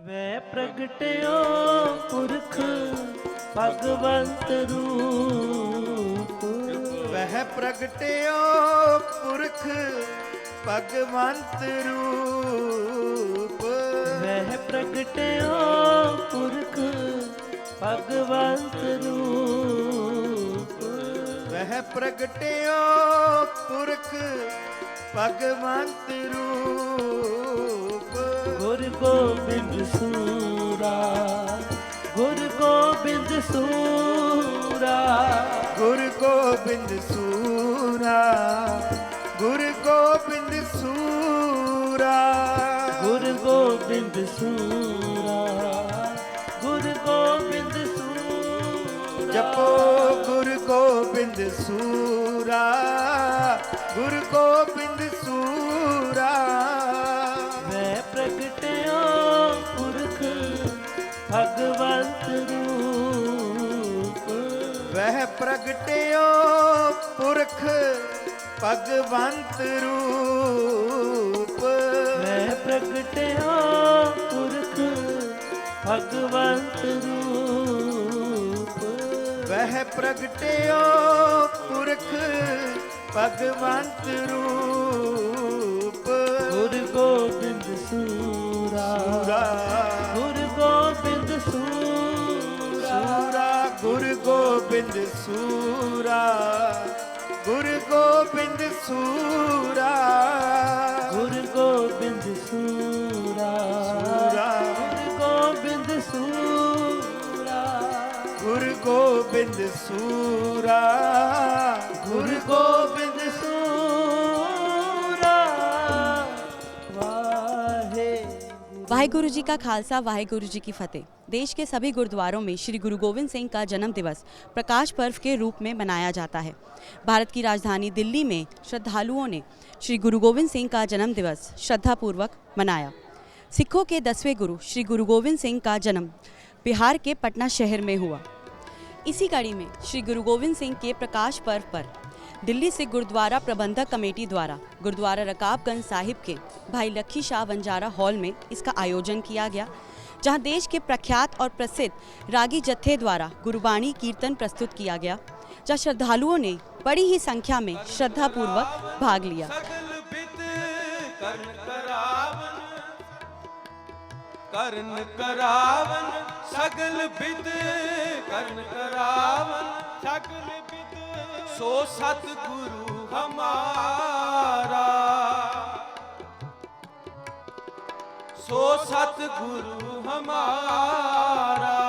वै प्रगट्यो पुरख भगवंत रूप। वह प्रगट्यो पुरख भगवंत रूप। वह प्रगट्यो पुरख भगवंत रूप। वह प्रगट्यो पुरख भगवंत रूप। गुरु गोबिंद सूरा, गुरु गोबिंद सूरा, गुरु गोबिंद सूरा, गुरु गोबिंद सूरा, गुरु गोबिंद सूरा, गुरु गोबिंद सूरा। जपो गुरु गोबिंद सूरा, गुरु गोबिंद सूरा। वह प्रगट्यो पुरख भगवंत रूप। वह प्रगट्यो पुरख भगवंत रूप। वह प्रगट्यो पुरख भगवंत रूप। वह प्रगट्यो पुरख भगवंत रूप। गुरु गोबिंद सूरा, गुरु गोबिंद सूरा, सूरा, गुरु गोबिंद सूरा, गुरु गोबिंद सूरा, गुरु गोबिंद सूरा, सूरा, गुरु गोबिंद सूरा, गुरु गोबिंद सूरा, गुरु गोबिंद सूरा। वाहे वाहिगुरु जी का खालसा, वाहिगुरु जी की फतेह। देश के सभी गुरुद्वारों में श्री गुरु गोविंद सिंह का जन्म दिवस प्रकाश पर्व के रूप में मनाया जाता है। भारत की राजधानी दिल्ली में श्रद्धालुओं ने श्री गुरु गोविंद सिंह का जन्म दिवस श्रद्धापूर्वक मनाया। सिखों के 10वें गुरु श्री गुरु गोविंद सिंह का जन्म बिहार के पटना शहर में हुआ। इसी कड़ी में श्री गुरु गोविंद सिंह के प्रकाश पर्व पर दिल्ली सिख गुरुद्वारा प्रबंधक कमेटी द्वारा गुरुद्वारा रकाबगंज साहिब के भाई लखी शाह बंजारा हॉल में इसका आयोजन किया गया, जहां देश के प्रख्यात और प्रसिद्ध रागी जत्थे द्वारा गुरुबाणी कीर्तन प्रस्तुत किया गया, जहां श्रद्धालुओं ने बड़ी ही संख्या में श्रद्धापूर्वक भाग लिया। कर्ण करावन सगल बिद, कर्ण करावन सगल बिद, सो सतगुरु हमारा, सो सतगुरु हमारा।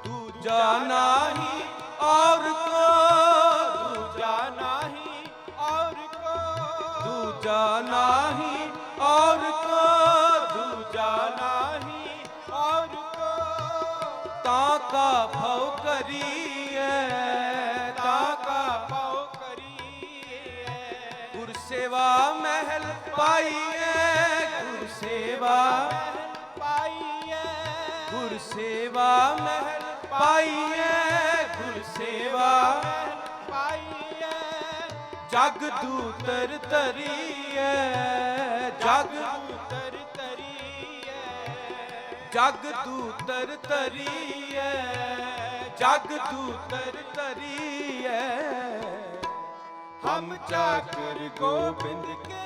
दूजा नाही और को, दूजा नाही और को, दूजा नाही और को, दूजा नाही और को। ताका भव करिए, ताका भव करिए। गुर सेवा महल पाइए, गुर सेवा महल पाइए, गुर सेवा महल पाइए, गुर सेवा महल पाइए। जग दूतर तरिए, जग दूतर तरिए, जग दूतर तरिए, जग दूतर तरिए। हम चाकर गोबिंद के,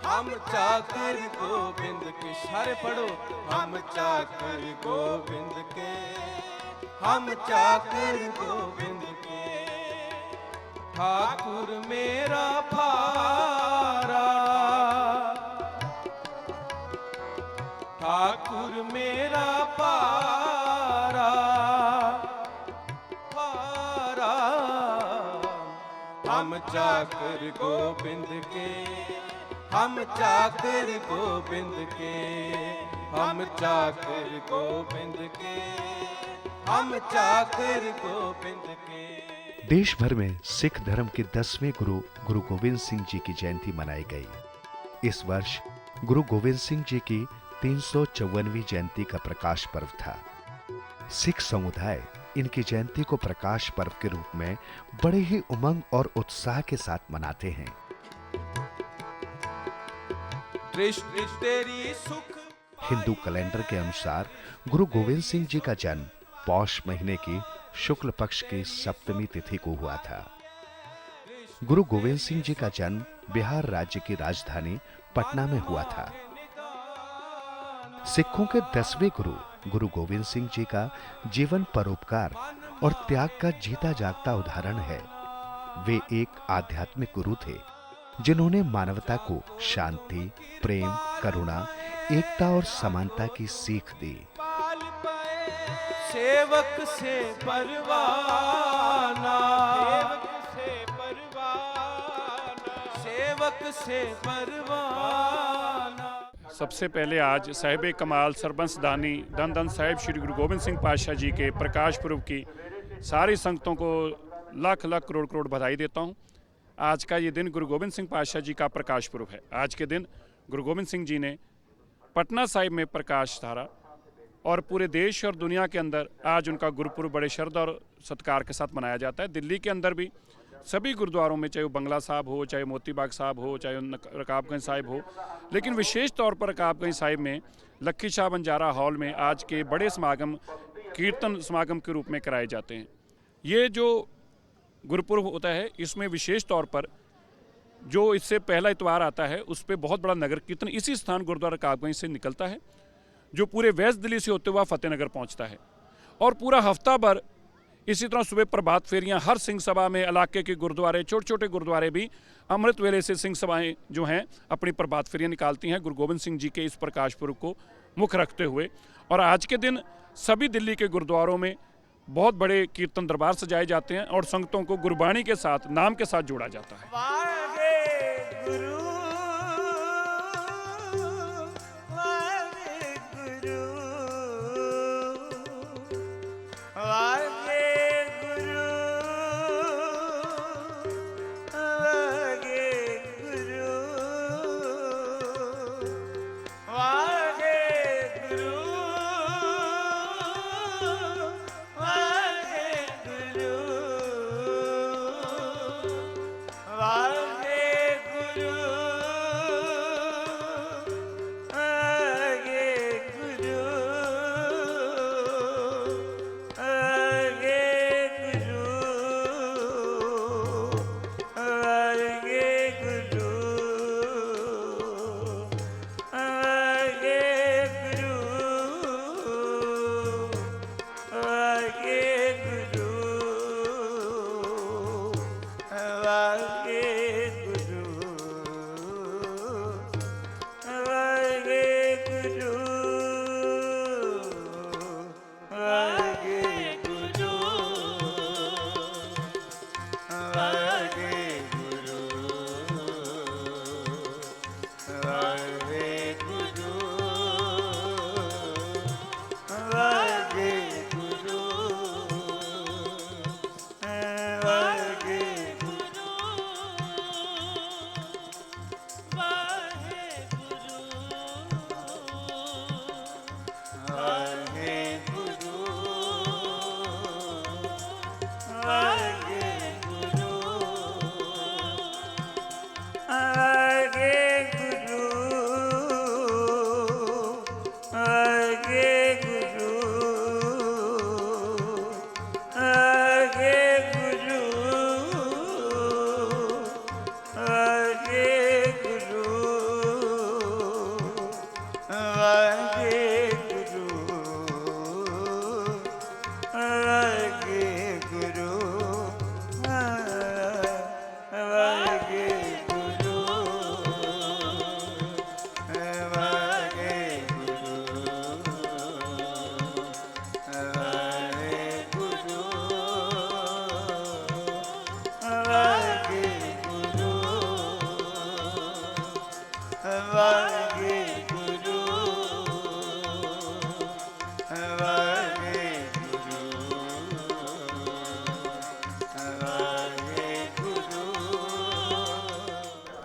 हम चाकर गोबिंद के, सारे पढ़ो। हम चाकर गोबिंद के, हम चाकर गोबिंद के। ठाकुर मेरा भारा, ठाकुर मेरा पारा, पारा। हम चाकर गोबिंद के, हम चाकर गोबिंद के, हम चाकर गोबिंद के, हम चाकर गोबिंद के। देश भर में सिख धर्म के 10वें गुरु गुरु गोविंद सिंह जी की जयंती मनाई गई। इस वर्ष गुरु गोविंद सिंह जी की 354वीं जयंती का प्रकाश पर्व था। सिख समुदाय इनकी जयंती को प्रकाश पर्व के रूप में बड़े ही उमंग और उत्साह के साथ मनाते हैं। दृष्टि तेरी सुख हिंदू कैलेंडर के अनुसार गुरु गोविंद सिंह जी का जन्म पौष महीने की शुक्ल पक्ष की सप्तमी तिथि को हुआ था। गुरु गोविंद सिंह जी का जन्म बिहार राज्य की राजधानी पटना में हुआ था। सिखों के 10वें गुरु गुरु गोविंद सिंह जी का जीवन परोपकार और त्याग का जीता जागता उदाहरण है। वे एक आध्यात्मिक गुरु थे जिन्होंने मानवता को शांति, प्रेम, करुणा, एकता और समानता की सीख दी। पाल पाए सेवक से परवाना, सेवक से परवाना। सबसे पहले आज साहिब कमाल सरबंस दानी धन धन साहिब श्री गुरु गोविंद सिंह पातशाह जी के प्रकाश पुरब की सारी संगतों को लाख लाख करोड़ करोड़ बधाई देता हूँ। आज का ये दिन गुरु गोविंद सिंह पातशाह जी का प्रकाश पुरब है। आज के दिन गुरु गोविंद सिंह जी ने पटना साहिब में प्रकाश धारा और पूरे देश और दुनिया के अंदर आज उनका गुरुपुरब बड़े श्रद्धा और सत्कार के साथ मनाया जाता है। दिल्ली के अंदर भी सभी गुरुद्वारों में, चाहे वो बंगला साहब हो, चाहे मोती बाग साहब हो, चाहे रकाबगंज साहिब हो, लेकिन विशेष तौर पर रकाबगंज साहिब में लक्खी शाह बंजारा हॉल में आज के बड़े समागम कीर्तन समागम के रूप में कराए जाते हैं। ये जो गुरुपुरब होता है इसमें विशेष तौर पर जो इससे पहला इतवार आता है उस पर बहुत बड़ा नगर कीर्तन इसी स्थान गुरुद्वारा रकाबगंज से निकलता है, जो पूरे वेस्ट दिल्ली से होते हुआ फतेहनगर पहुंचता है। और पूरा हफ्ता भर इसी तरह सुबह प्रभात फेरियां हर सिंह सभा में, इलाके के गुरुद्वारे, छोटे छोटे गुरुद्वारे भी अमृत वेले से सिंह सभाएं जो हैं अपनी प्रभात फेरियां निकालती हैं गुरु गोविंद सिंह जी के इस प्रकाश पुरब को मुख्य रखते हुए। और आज के दिन सभी दिल्ली के गुरुद्वारों में बहुत बड़े कीर्तन दरबार सजाए जाते हैं और संगतों को गुरबाणी के साथ, नाम के साथ जोड़ा जाता है।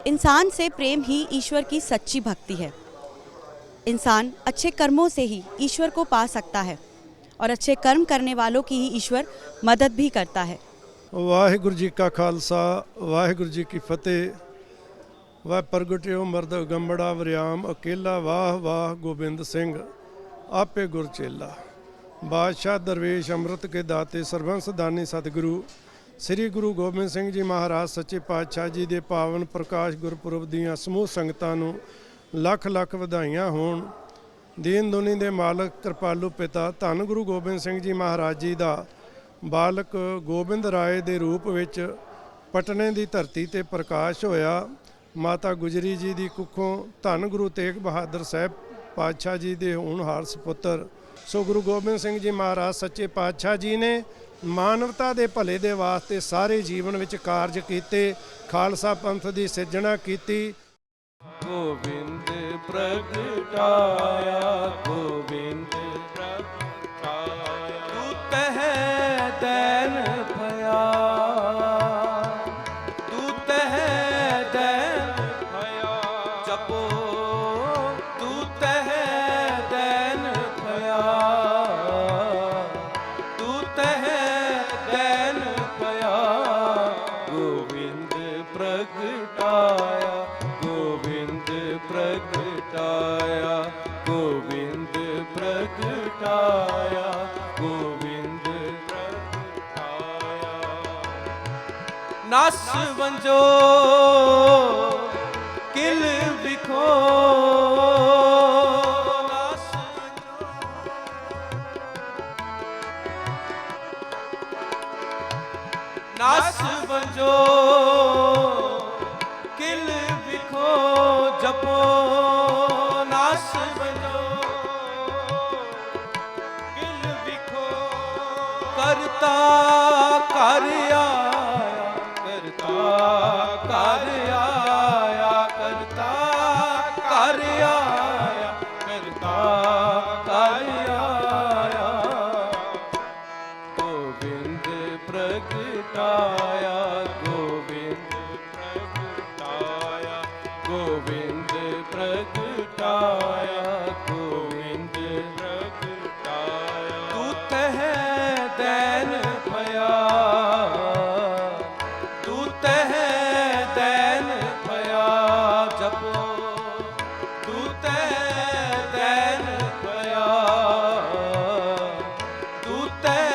इंसान से प्रेम ही ईश्वर की सच्ची भक्ति है। इंसान अच्छे कर्मों से ही ईश्वर को पा सकता है और अच्छे कर्म करने वालों की ही ईश्वर मदद भी करता है। वाहिगुरु जी का खालसा, वाहिगुरु जी की फतेह। वह प्रगटियो मर्द गंबड़ा वरियाम अकेला वाह वाह गोबिंद सिंह आपे गुर चेला। बादशाह दरवेश अमृत के दाते ਸਰਬੰਸ ਦਾਨੀ सतगुरु ਸ੍ਰੀ ਗੁਰੂ ਗੋਬਿੰਦ ਸਿੰਘ ਜੀ ਮਹਾਰਾਜ ਸੱਚੇ ਪਾਤਸ਼ਾਹ ਜੀ ਦੇ ਪਾਵਨ ਪ੍ਰਕਾਸ਼ ਗੁਰਪੁਰਬ ਦੀਆਂ ਸਮੂਹ ਸੰਗਤਾਂ ਨੂੰ ਲੱਖ ਲੱਖ ਵਧਾਈਆਂ ਹੋਣ। ਦੀਨ ਦੁਨੀ ਦੇ ਮਾਲਕ ਕਿਰਪਾਲੂ ਪਿਤਾ ਧੰਨ ਗੁਰੂ ਗੋਬਿੰਦ ਸਿੰਘ ਜੀ ਮਹਾਰਾਜ ਜੀ ਦਾ ਬਾਲਕ ਗੋਬਿੰਦ ਰਾਏ ਦੇ ਰੂਪ ਵਿੱਚ ਪਟਨੇ ਦੀ ਧਰਤੀ ਤੇ ਪ੍ਰਕਾਸ਼ ਹੋਇਆ। ਮਾਤਾ ਗੁਜਰੀ ਜੀ ਦੀ ਕੁੱਖੋਂ ਧੰਨ ਗੁਰੂ ਤੇਗ ਬਹਾਦਰ ਸਾਹਿਬ ਪਾਤਸ਼ਾਹ ਜੀ ਦੇ ਹੋਣਹਾਰ ਸੁਪੁੱਤਰ ਸੋ ਗੁਰੂ ਗੋਬਿੰਦ ਸਿੰਘ ਜੀ ਮਹਾਰਾਜ ਸੱਚੇ ਪਾਤਸ਼ਾਹ ਜੀ ਨੇ ਮਾਨਵਤਾ ਦੇ ਭਲੇ ਦੇ ਵਾਸਤੇ ਸਾਰੇ ਜੀਵਨ ਵਿੱਚ ਕਾਰਜ ਕੀਤੇ। ਖਾਲਸਾ ਪੰਥ ਦੀ ਸਿਰਜਣਾ ਕੀਤੀ। गोविंद प्रगटाया गोविंद प्रगटाया दूत है दैन भया दूत है दैन भया जपो दूत है दैन भया दूत है दैन भया गोविंद प्रगटाया गोविंद प्रगटाया गोविंद प्रगटाया गोविंद प्रगटाया नस वंजो किल बिखो नस नस वंजो किल बिखो जपो नस बनो किल बिखो करता कर आया करता कर आया करता कर आया करता कर आया गोविंद प्रगटाया गोविंद प्रगटाया गोविंद प्रगटाया गोविंद प्रगटाया दूत है दैन भया दूत है दैन भया जपो दूत है दैन भया दूत है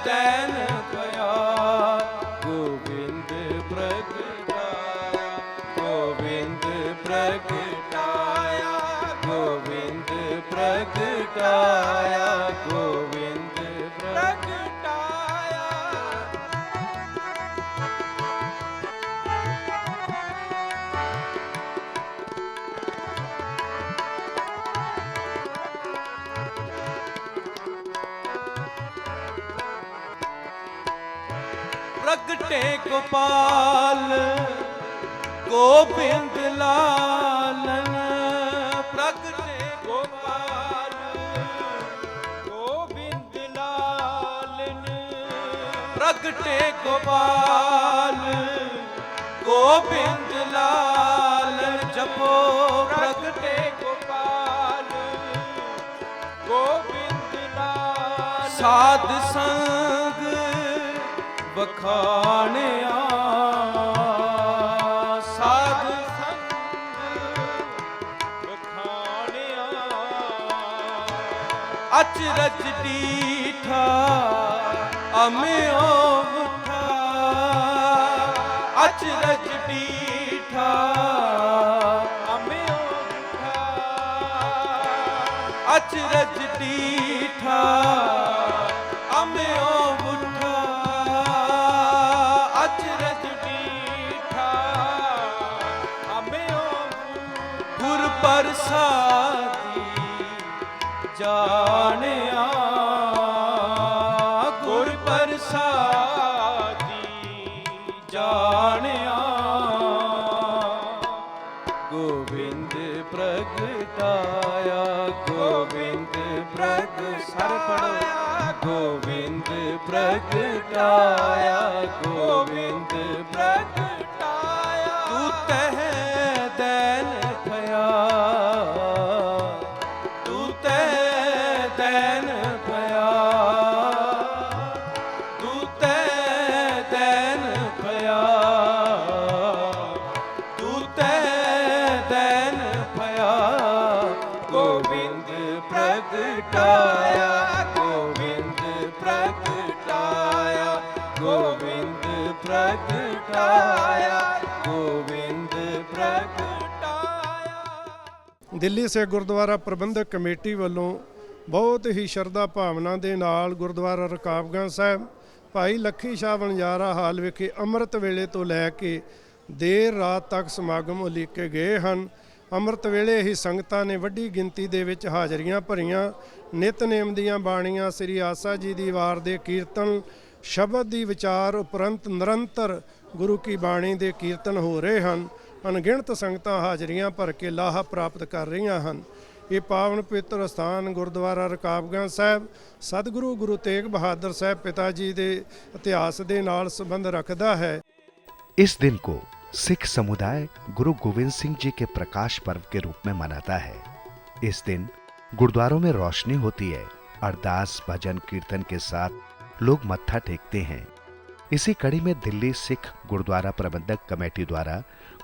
दैन भया गोविंद प्रगटाया गोविंद प्रगटाया गोविंद प्रगटाया गोविंद प्रगटाया प्रगटे गोपाल गोविंद लालन प्रगटे गोपाल गोविंद लालन प्रगटे गोपाल गोविंद लालन जपो प्रगटे गोपाल गोविंद लालन साध संग बखानिया साध संग बखानिया अचरज डीठा अम्यो उठा अचरज डीठा अम्यो उठा अचरज डीठा अम्यो उठा अचरज डीठा अम्यो गुर प्रसादी जानिया गुर प्रसादी जानिया गोविंद प्रगटाया गोविंद प्रगटाया गोविंद प्रगटाया गोविंद प्रगटाया दूत है दैन भया दूत है दैन भया दूत है दैन भया दूत है गोविंद प्रगटाया, गोविंद प्रगटाया, गोविंद प्रगटाया, गोविंद प्रगटाया। ਦਿੱਲੀ ਸੇ ਗੁਰਦੁਆਰਾ ਪ੍ਰਬੰਧਕ ਕਮੇਟੀ ਵੱਲੋਂ ਬਹੁਤ ਹੀ ਸ਼ਰਧਾ ਭਾਵਨਾ ਦੇ ਨਾਲ ਗੁਰਦੁਆਰਾ ਰਕਾਬਗੰਜ ਸਾਹਿਬ ਭਾਈ ਲੱਖੀ ਸ਼ਾਹ ਵਣਜਾਰਾ ਹਾਲ ਵਿਖੇ ਅੰਮ੍ਰਿਤ ਵੇਲੇ ਤੋਂ ਲੈ ਕੇ ਦੇਰ ਰਾਤ ਤੱਕ ਸਮਾਗਮ ਉਲੀਕੇ ਗਏ ਹਨ। ਅੰਮ੍ਰਿਤ ਵੇਲੇ ਹੀ ਸੰਗਤਾਂ ਨੇ ਵੱਡੀ ਗਿਣਤੀ ਦੇ ਵਿੱਚ ਹਾਜ਼ਰੀਆਂ ਭਰੀਆਂ। ਨਿਤਨੇਮ ਦੀਆਂ ਬਾਣੀਆਂ, ਸ੍ਰੀ ਆਸਾ ਜੀ ਦੀ ਵਾਰ ਦੇ ਕੀਰਤਨ, ਸ਼ਬਦ ਦੀ ਵਿਚਾਰ ਉਪਰੰਤ ਨਿਰੰਤਰ ਗੁਰੂ ਕੀ ਬਾਣੀ ਦੇ ਕੀਰਤਨ ਹੋ ਰਹੇ ਹਨ। ਅਣਗਿਣਤ ਸੰਗਤਾਂ ਹਾਜ਼ਰੀਆਂ ਭਰ ਕੇ ਲਾਹਾ ਪ੍ਰਾਪਤ ਕਰ ਰਹੀਆਂ ਹਨ। ਇਹ ਪਾਵਨ ਪਵਿੱਤਰ ਸਥਾਨ ਗੁਰਦੁਆਰਾ ਰਕਾਬਗੰਜ ਸਾਹਿਬ ਸਤਿਗੁਰੂ ਗੁਰੂ ਤੇਗ ਬਹਾਦਰ ਸਾਹਿਬ ਪਿਤਾ ਜੀ ਦੇ ਇਤਿਹਾਸ ਦੇ ਨਾਲ ਸੰਬੰਧ ਰੱਖਦਾ है। इस दिन को सिख समुदाय गुरु गोविंद सिंह जी के प्रकाश पर्व के रूप में मनाता है। इस दिन गुरुद्वारों में रोशनी होती है। अरदास, भजन, कीर्तन के साथ लोग मत्था टेकते हैं। इसी कड़ी में दिल्ली सिख गुरुद्वारा प्रबंधक कमेटी द्वारा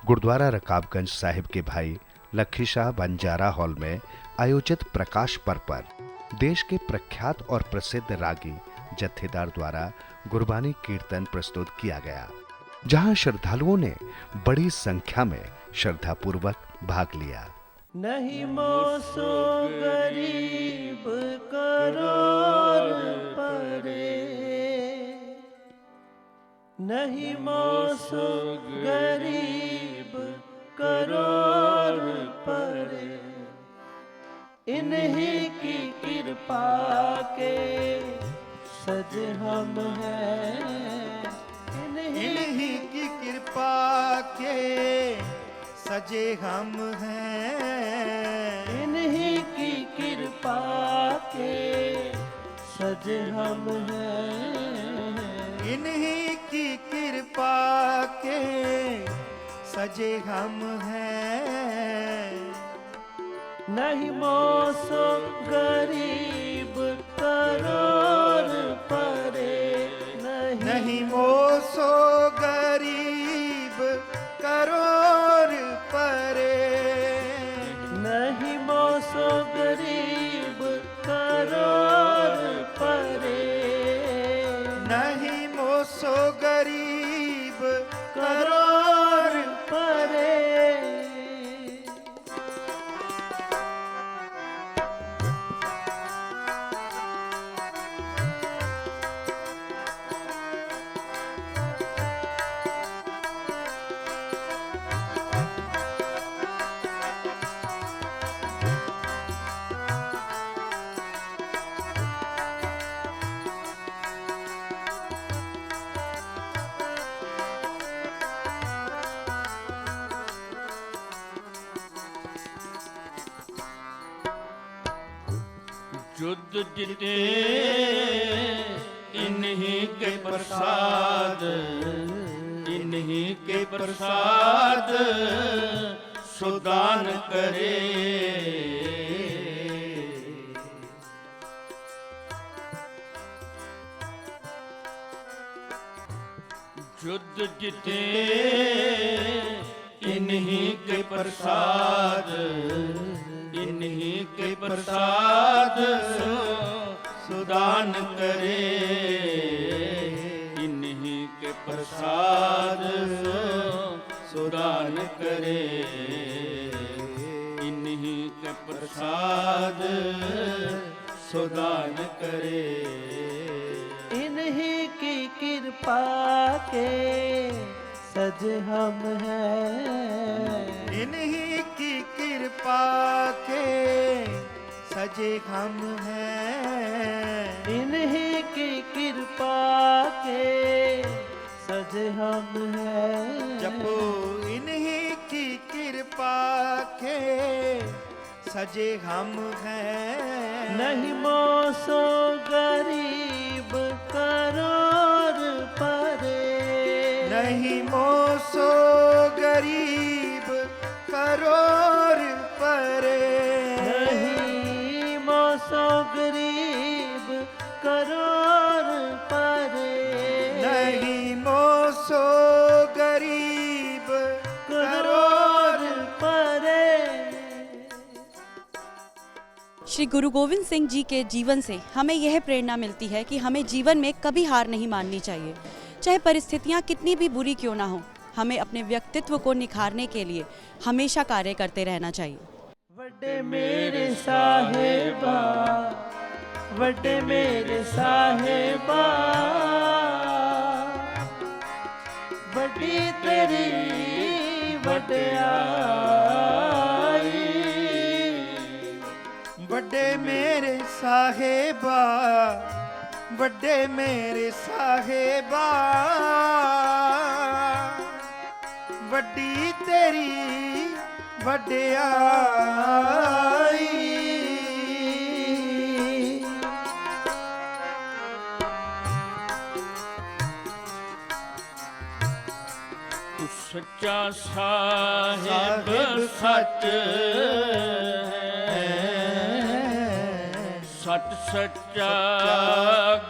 गुरुद्वारा रकाबगंज साहिब के भाई लखी शाह बंजारा हॉल में आयोजित प्रकाश पर्व पर देश के प्रख्यात और प्रसिद्ध रागी जत्थेदार द्वारा गुरबानी कीर्तन प्रस्तुत किया गया, जहां श्रद्धालुओं ने बड़ी संख्या में श्रद्धापूर्वक भाग लिया। नहीं मोसो गरीब करोड़ परे, नहीं मोसो गरीब करोड़ परे, इन्हीं की कृपा के सज हम हैं, इन्हीं की कृपा के सजे हम हैं, इन्हीं की कृपा के सज हम हैं, इन्हीं की कृपा के सजे हम हैं। नहीं मोसो गरीब करोड़ परे, नहीं मोसो गरीब करोड़ परे, नहीं मोसो गरीब करोड़ परे, नहीं मोसो गरीब करोड़ परे। युद्ध जिते इन्हीं के प्रसाद, इन्हीं के प्रसाद सुदान करे। युद्ध जिते इन्हीं के प्रसाद, इन्हीं के प्रसाद सुदान करे, इन्हीं के प्रसाद सुदान करे, इन्हीं के प्रसाद सुदान करे। इन्हीं की कृपा के सज हम हैं, इन्हीं की कृपा के सजे हम हैं, इन्हीं की कृपा के सज हम हैं। जपो इन्हीं की कृपा के सजे हम हैं। नहीं मोसो गरीब करोड़ परे, नहीं मोसो गरीब करोड़ परे, नहीं मोसो गरीब करोड़ परे, नहीं मोसो गरीब करोड़ परे। श्री गुरु गोविंद सिंह जी के जीवन से हमें यह प्रेरणा मिलती है कि हमें जीवन में कभी हार नहीं माननी चाहिए। चाहे परिस्थितियाँ कितनी भी बुरी क्यों ना हो, हमें अपने व्यक्तित्व को निखारने के लिए हमेशा कार्य करते रहना चाहिए। वड्डे मेरे साहेबा, वड्डे मेरे साहेबा, वड्डी तेरी वड्डियाई। ਵੱਡੇ ਮੇਰੇ ਸਾਹਿਬਾ, ਵੱਡੇ ਮੇਰੇ ਸਾਹਿਬਾ, ਵੱਡੀ ਤੇਰੀ ਵਡਿਆਈ। ਤੂੰ ਸੱਚਾ ਸਾਹਿਬ ਸੱਚ ਹੈ, ਸੱਚ ਸੱਚਾ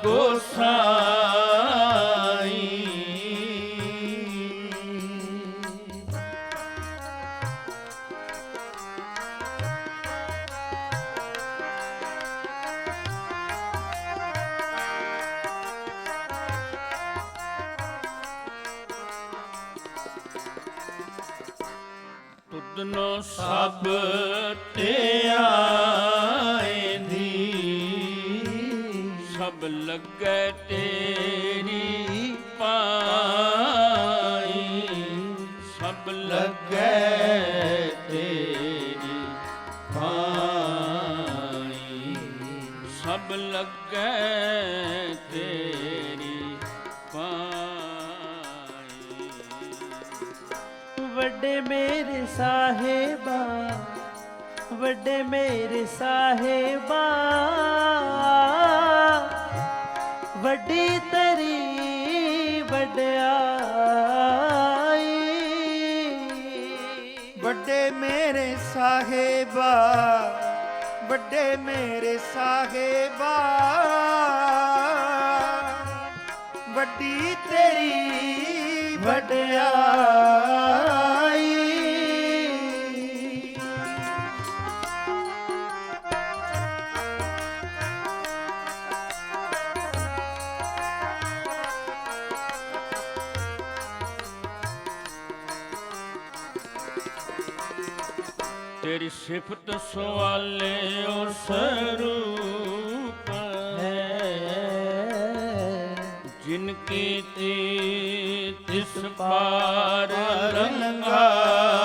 ਗੋਸਾਈ। ਤੁਧਨੋ ਸਭ ਤੇ ਆਏਂਦੀ, ਸਭ ਲੱਗੈ ਤੇਰੀ ਪਾਈ। ਸਭ ਲੱਗੈ ਤੇਰੀ ਪਾਈ, ਸਭ ਲੱਗੈ ਤੇਰੀ ਪਾਈ। ਵੱਡੇ ਮੇਰੇ ਸਾਹਿਬਾ, ਵੱਡੇ ਮੇਰੇ ਸਾਹਿਬਾ, ਵੱਡੀ ਤੇਰੀ ਵਡਿਆਈ। ਵੱਡੇ ਮੇਰੇ ਸਾਹਿਬਾ, ਵੱਡੇ ਮੇਰੇ ਸਾਹਿਬਾ, ਵੱਡੀ ਤੇਰੀ ਵਡਿਆਈ। तेरी सिफत सवाले और स्वरूप है, जिनकी तिस पार लंघाई।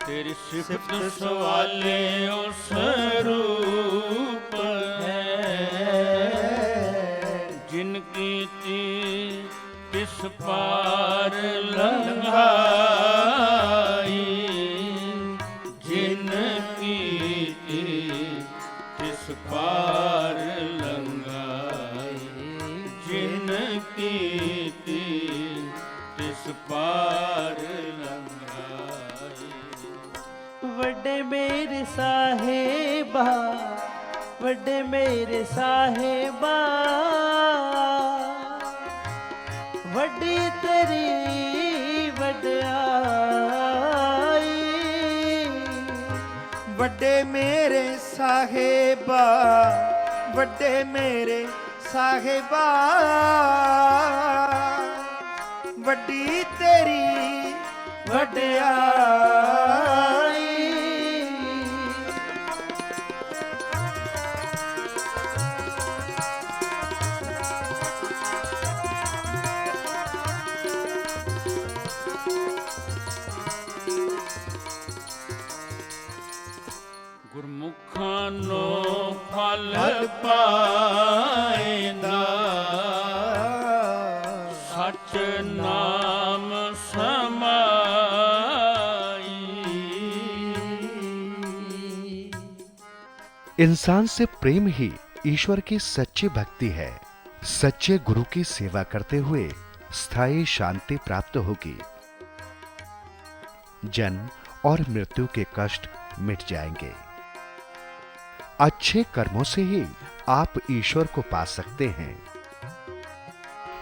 तेरी सिफत सवाले और स्वरूप जिनकी तिस पार लंघाई। जिनकी तिस पार लंघाई, जिनकी तिस पार लंघाई। ਵੱਡੇ ਮੇਰੇ ਸਾਹਿਬਾ, ਵੱਡੇ ਮੇਰੇ ਸਾਹਿਬਾ, ਵੱਡੀ ਤੇਰੀ ਵਡਿਆਈ। ਵੱਡੇ ਮੇਰੇ ਸਾਹਿਬਾ, ਵੱਡੇ ਮੇਰੇ ਸਾਹਿਬਾ, ਵੱਡੀ ਤੇਰੀ ਵਡਿਆਈ। ਗੁਰਮੁਖਾਂ ਨੂੰ ਫਲ ਪਾਏਂਦਾ, ਸਚ ਨਾਮ समाई। इंसान से प्रेम ही ईश्वर की सच्ची भक्ति है। सच्चे गुरु की सेवा करते हुए स्थायी शांति प्राप्त होगी। जन्म और मृत्यु के कष्ट मिट जाएंगे। अच्छे कर्मों से ही आप ईश्वर को पा सकते हैं।